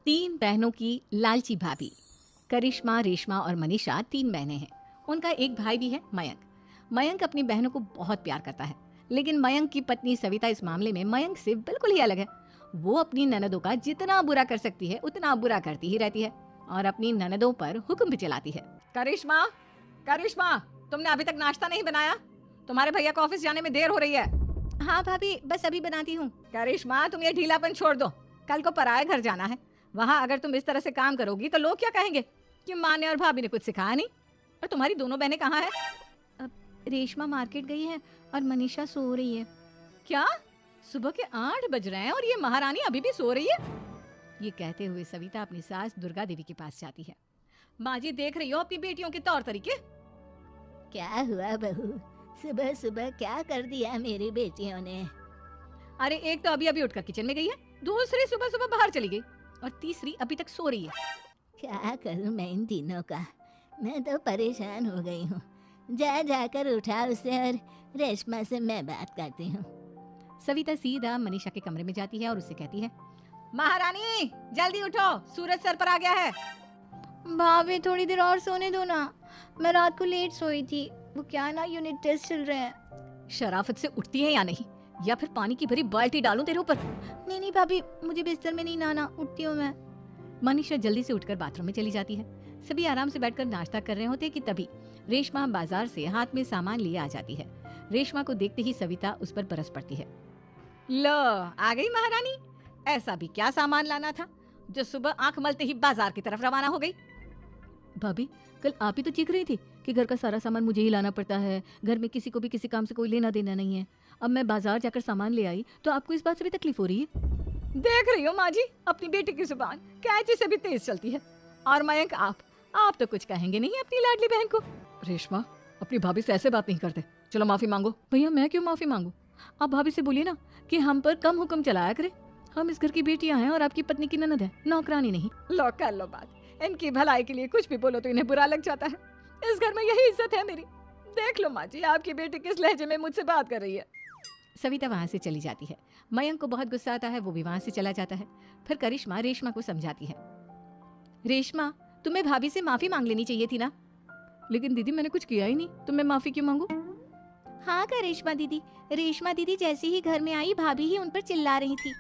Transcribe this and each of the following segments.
तीन बहनों की लालची भाभी। करिश्मा, रेशमा और मनीषा तीन बहनें हैं। उनका एक भाई भी है, मयंक। मयंक अपनी बहनों को बहुत प्यार करता है, लेकिन मयंक की पत्नी सविता इस मामले में मयंक से बिल्कुल ही अलग है। वो अपनी ननदों का जितना बुरा कर सकती है उतना बुरा करती ही रहती है और अपनी ननदों पर हुक्म भी चलाती है। करिश्मा, करिश्मा, तुमने अभी तक नाश्ता नहीं बनाया? तुम्हारे भैया को ऑफिस जाने में देर हो रही है। हाँ भाभी, बस अभी बनाती हूँ। करिश्मा, तुम ये ढीलापन छोड़ दो। कल को पराये घर जाना है। वहाँ अगर तुम इस तरह से काम करोगी तो लोग क्या कहेंगे कि माँ ने और भाभी ने कुछ सिखाया नहीं। और तुम्हारी दोनों बहनें कहाँ हैं? अब रेशमा मार्केट गई है और मनीषा सो रही है। क्या? सुबह के 8 बज रहे हैं और ये महारानी अभी भी सो रही है? ये कहते हुए सविता अपनी सास दुर्गा देवी के पास जाती है। माँ जी, देख रही हो अपनी बेटियों के तौर तरीके? क्या हुआ बहू, सुबह सुबह क्या कर दिया मेरी बेटियों ने? अरे एक तो अभी अभी उठकर किचन में गई है, दूसरी सुबह सुबह बाहर चली गई और तीसरी अभी तक सो रही है। क्या करूं मैं इन तीनों का, मैं तो परेशान हो गई हूँ। जा जाकर उठा उसे और रेशमा से मैं बात करती हूँ। सविता सीधा मनीषा के कमरे में जाती है और उससे कहती है, महारानी जल्दी उठो, सूरज सर पर आ गया है। भाभी थोड़ी देर और सोने दो ना, मैं रात को लेट सोई थी। वो क्या ना यूनिट टेस्ट चल रहे हैं। शराफत से उठती है या नहीं, या फिर पानी की भरी बाल्टी डालूं तेरे ऊपर? नहीं नहीं भाभी, मुझे बिस्तर में नहीं नहाना, उठती हूँ मैं। मनीषा जल्दी से उठकर बाथरूम में चली जाती है। सभी आराम से बैठकर नाश्ता कर रहे होते कि तभी रेशमा बाजार से हाथ में सामान लिए आ जाती है। रेशमा को देखते ही सविता उस पर बरस पड़ती है। लो, आ गई महारानी। ऐसा भी क्या सामान लाना था जो सुबह आंख मलते ही बाजार की तरफ रवाना हो गई? भाभी, कल आप ही तो चीख रही थी कि घर का सारा सामान मुझे ही लाना पड़ता है, घर में किसी को भी किसी काम से कोई लेना देना नहीं है। अब मैं बाजार जाकर सामान ले आई तो आपको इस बात से भी तकलीफ हो रही है? देख रही हो माँ जी, अपनी बेटी की जुबान कैंची से भी तेज चलती है। और मयंक, आप तो कुछ कहेंगे नहीं अपनी लाडली बहन को। रेशमा, अपनी भाभी से ऐसे बात नहीं करते। चलो माफी मांगो। भैया, मैं क्यों माफी मांगू? आप भाभी से बोलिए ना कि हम पर कम हुक्म चलाया करे। हम इस घर की बेटियां हैं और आपकी पत्नी की ननद है, नौकरानी नहीं। लो कर लो बात। इनकी भलाई के लिए कुछ भी बोलो तो इन्हें बुरा लग जाता है। इस घर में यही इज्जत है मेरी। देख लो माँ जी, आपकी बेटी किस लहजे में मुझसे बात कर रही है। सविता वहाँ से चली जाती है। मयंक को बहुत गुस्सा आता है, वो भी वहाँ से चला जाता है। फिर करिश्मा रेशमा को समझाती है, रेशमा, तुम्हें भाभी से माफी मांग लेनी चाहिए थी ना। लेकिन दीदी, मैंने कुछ किया ही नहीं, तो मैं माफी क्यों मांगू? हाँ करिश्मा दीदी, रेशमा दीदी जैसे ही घर में आई भाभी ही उन पर चिल्ला रही थी।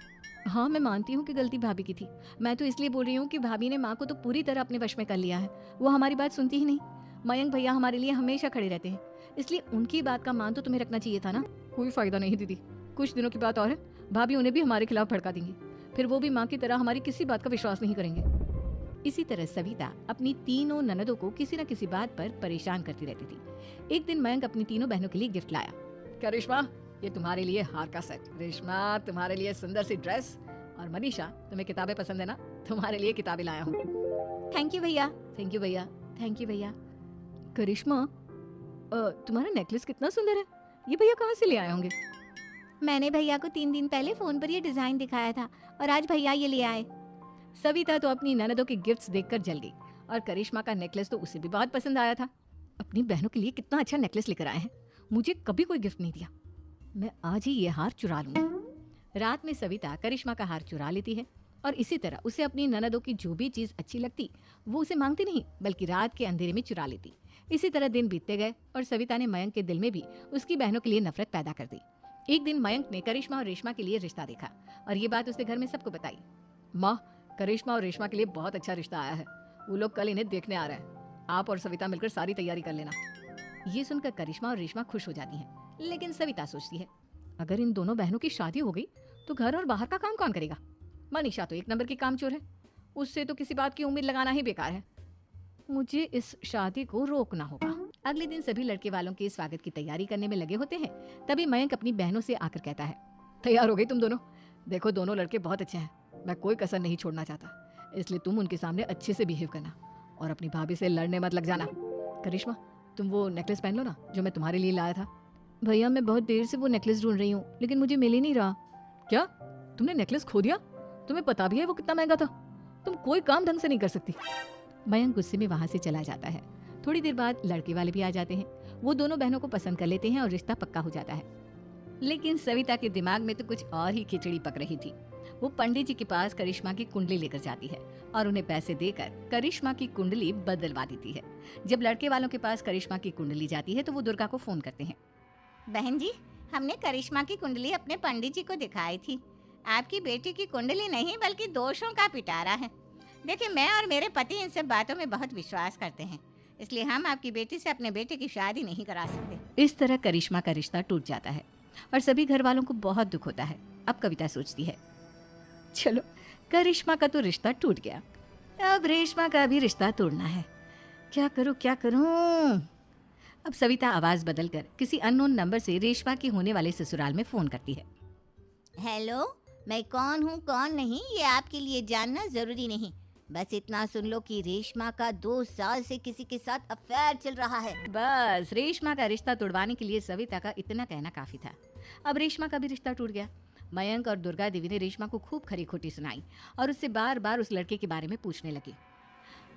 हाँ, मैं मानती हूँ कि गलती भाभी की थी। मैं तो इसलिए बोल रही हूँ कि भाभी ने माँ को तो पूरी तरह अपने वश में कर लिया है। वो हमारी बात सुनती ही नहीं। मयंक भैया हमारे लिए हमेशा खड़े रहते हैं, इसलिए उनकी बात का मान तो तुम्हें रखना चाहिए था ना। कोई फायदा नहीं दीदी, कुछ दिनों की बात और है, भाभी उन्हें भी हमारे खिलाफ भड़का देंगी। फिर वो भी माँ की तरह हमारी किसी बात का विश्वास नहीं करेंगे। इसी तरह सविता अपनी तीनों ननदों को किसी न किसी बात पर परेशान करती रहती थी। एक दिन मयंक अपनी तीनों बहनों के लिए गिफ्ट लाया। करिश्मा, ये तुम्हारे लिए हार का सेट। रेशमा, तुम्हारे लिए सुंदर सी ड्रेस। और मनीषा, तुम्हें किताबें पसंद है ना, तुम्हारे लिए किताबें लाया हूँ। थैंक यू भैया। थैंक यू भैया। थैंक यू भैया। करिश्मा, तुम्हारा नेकलेस कितना सुंदर है, ये भैया कहाँ से ले आए होंगे? मैंने भैया को 3 दिन पहले फोन पर ये डिजाइन दिखाया था और आज भैया ये ले आए। सविता तो अपनी ननदों के गिफ्ट्स देखकर जल गई और करिश्मा का नेकलेस तो उसे भी बहुत पसंद आया था। अपनी बहनों के लिए कितना अच्छा नेकलेस लेकर आए हैं, मुझे कभी कोई गिफ्ट नहीं दिया। मैं आज ही ये हार चुरा लूंगी। रात में सविता करिश्मा का हार चुरा लेती है और इसी तरह उसे अपनी ननदों की जो भी चीज अच्छी लगती वो उसे मांगती नहीं, बल्कि रात के अंधेरे में चुरा लेती। इसी तरह दिन बीतते गए और सविता ने मयंक के दिल में भी उसकी बहनों के लिए नफरत पैदा कर दी। एक दिन मयंक ने करिश्मा और रेशमा के लिए रिश्ता देखा और ये बात उसने घर में सबको बताई। माँ, करिश्मा और रेशमा के लिए बहुत अच्छा रिश्ता आया है, वो लोग कल इन्हें देखने आ रहे हैं। आप और सविता मिलकर सारी तैयारी कर लेना। ये सुनकर करिश्मा और रेशमा खुश हो जाती हैं, लेकिन सविता सोचती है, अगर इन दोनों बहनों की शादी हो गई तो घर और बाहर का काम कौन करेगा? मनीषा तो एक नंबर की कामचोर है, उससे तो किसी बात की उम्मीद लगाना ही बेकार है। मुझे इस शादी को रोकना होगा। अगले दिन सभी लड़के वालों के स्वागत की तैयारी करने में लगे होते हैं। तभी मयंक अपनी बहनों से आकर कहता है, तैयार हो गई तुम दोनों? देखो, दोनों लड़के बहुत अच्छे हैं, मैं कोई कसर नहीं छोड़ना चाहता, इसलिए तुम उनके सामने अच्छे से बिहेव करना और अपनी भाभी से लड़ने मत लग जाना। करिश्मा, तुम वो नेकलेस पहन लो ना जो मैं तुम्हारे लिए लाया था। भैया, मैं बहुत देर से वो नेकलेस ढूंढ रही हूँ, लेकिन मुझे मिल ही नहीं रहा। क्या, तुमने नेकलेस खो दिया? तुम्हें पता भी है वो कितना महंगा था? तुम कोई काम ढंग से नहीं कर सकती। मयंक गुस्से में वहां से चला जाता है। थोड़ी देर बाद लड़के वाले भी आ जाते हैं। वो दोनों बहनों को पसंद कर लेते हैं और रिश्ता पक्का हो जाता है। लेकिन सविता के दिमाग में तो कुछ और ही खिचड़ी पक रही थी। वो पंडित जी के पास करिश्मा की कुंडली लेकर जाती है और उन्हें पैसे देकर करिश्मा की कुंडली बदलवा देती है। जब लड़के वालों के पास करिश्मा की कुंडली जाती है तो वो दुर्गा को फोन करते हैं। बहन जी, हमने करिश्मा की कुंडली अपने पंडित जी को दिखाई थी। आपकी बेटी की कुंडली नहीं बल्कि दोषों का पिटारा है। देखिए, मैं और मेरे पति इन सब बातों में बहुत विश्वास करते हैं, इसलिए हम आपकी बेटी से अपने बेटे की शादी नहीं करा सकते। इस तरह करिश्मा का रिश्ता टूट जाता है और सभी घर वालों को बहुत दुख होता है। अब कविता सोचती है, चलो करिश्मा का तो रिश्ता टूट गया, अब रेशमा का भी रिश्ता तोड़ना है। क्या करूं क्या करूं? अब सविता आवाज बदलकर किसी अननोन नंबर से रेशमा के होने वाले ससुराल में फोन करती है। हेलो, मैं कौन हूँ कौन नहीं ये आपके लिए जानना जरूरी नहीं। बस इतना सुन लो कि रेशमा का 2 साल से किसी के साथ अफेयर चल रहा है। बस रेशमा का रिश्ता तोड़वाने के लिए सविता का इतना कहना काफी था। अब रेशमा का भी रिश्ता टूट गया। मयंक और दुर्गा देवी ने रेशमा को खूब खरी खोटी सुनाई और उससे बार बार उस लड़के के बारे में पूछने लगी।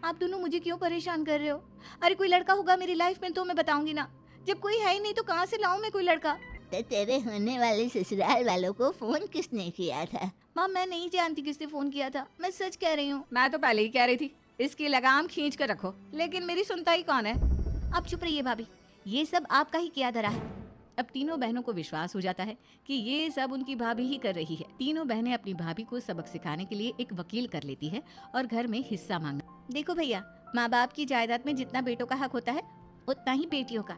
आप दोनों मुझे क्यों परेशान कर रहे हो? अरे कोई लड़का होगा मेरी लाइफ में तो मैं बताऊंगी ना, जब कोई है ही नहीं तो कहाँ से लाऊं मैं कोई लड़का? तो तेरे होने वाले ससुराल वालों को फोन किसने किया था? माँ, मैं नहीं जानती किसने फोन किया था, मैं सच कह रही हूँ। मैं तो पहले ही कह रही थी इसकी लगाम खींच कर रखो, लेकिन मेरी सुनता ही कौन है। आप चुप रहिए भाभी, ये सब आपका ही किया धरा है। अब तीनों बहनों को विश्वास हो जाता है कि ये सब उनकी भाभी ही कर रही है। तीनों बहनें अपनी भाभी को सबक सिखाने के लिए एक वकील कर लेती है और घर में हिस्सा मांगना। देखो भैया, माँ बाप की जायदाद में जितना बेटों का हक होता है उतना ही बेटियों का,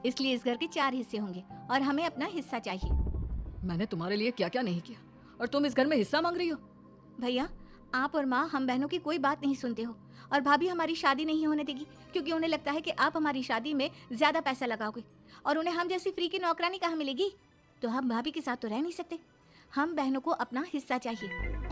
इसलिए इस घर के 4 हिस्से होंगे और हमें अपना हिस्सा चाहिए। मैंने तुम्हारे लिए क्या क्या नहीं किया और तुम इस घर में हिस्सा मांग रही हो? भैया, आप और माँ हम बहनों की कोई बात नहीं सुनते हो और भाभी हमारी शादी नहीं होने देगी क्योंकि उन्हें लगता है कि आप हमारी शादी में ज्यादा पैसा लगाओगे और उन्हें हम जैसी फ्री की नौकरानी कहाँ मिलेगी। तो हम भाभी के साथ तो रह नहीं सकते, हम बहनों को अपना हिस्सा चाहिए।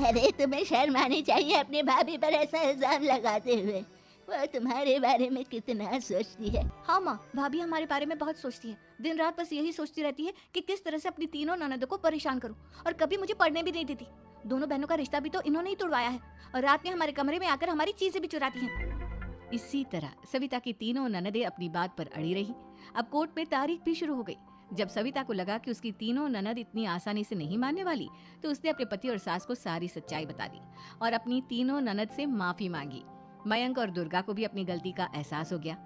अरे तुम्हें शर्म आनी चाहिए अपनी भाभी पर ऐसा इल्जाम लगाते हुए। वो तुम्हारे बारे में कितना सोचती है। हाँ माँ, भाभी हमारे बारे में बहुत सोचती है, दिन रात बस यही सोचती रहती है कि किस तरह से अपनी तीनों ननदों को परेशान करूं और कभी मुझे पढ़ने भी नहीं देती। दोनों बहनों का रिश्ता भी तो इन्होंने ही तोड़वाया है और रात में हमारे कमरे में आकर हमारी चीजें भी चुराती हैं। इसी तरह सविता की तीनों ननदें अपनी बात पर अड़ी रही। अब कोर्ट में तारीख भी शुरू हो गई। जब सविता को लगा कि उसकी तीनों ननद इतनी आसानी से नहीं मानने वाली, तो उसने अपने पति और सास को सारी सच्चाई बता दी और अपनी तीनों ननद से माफी मांगी। मयंक और दुर्गा को भी अपनी गलती का एहसास हो गया।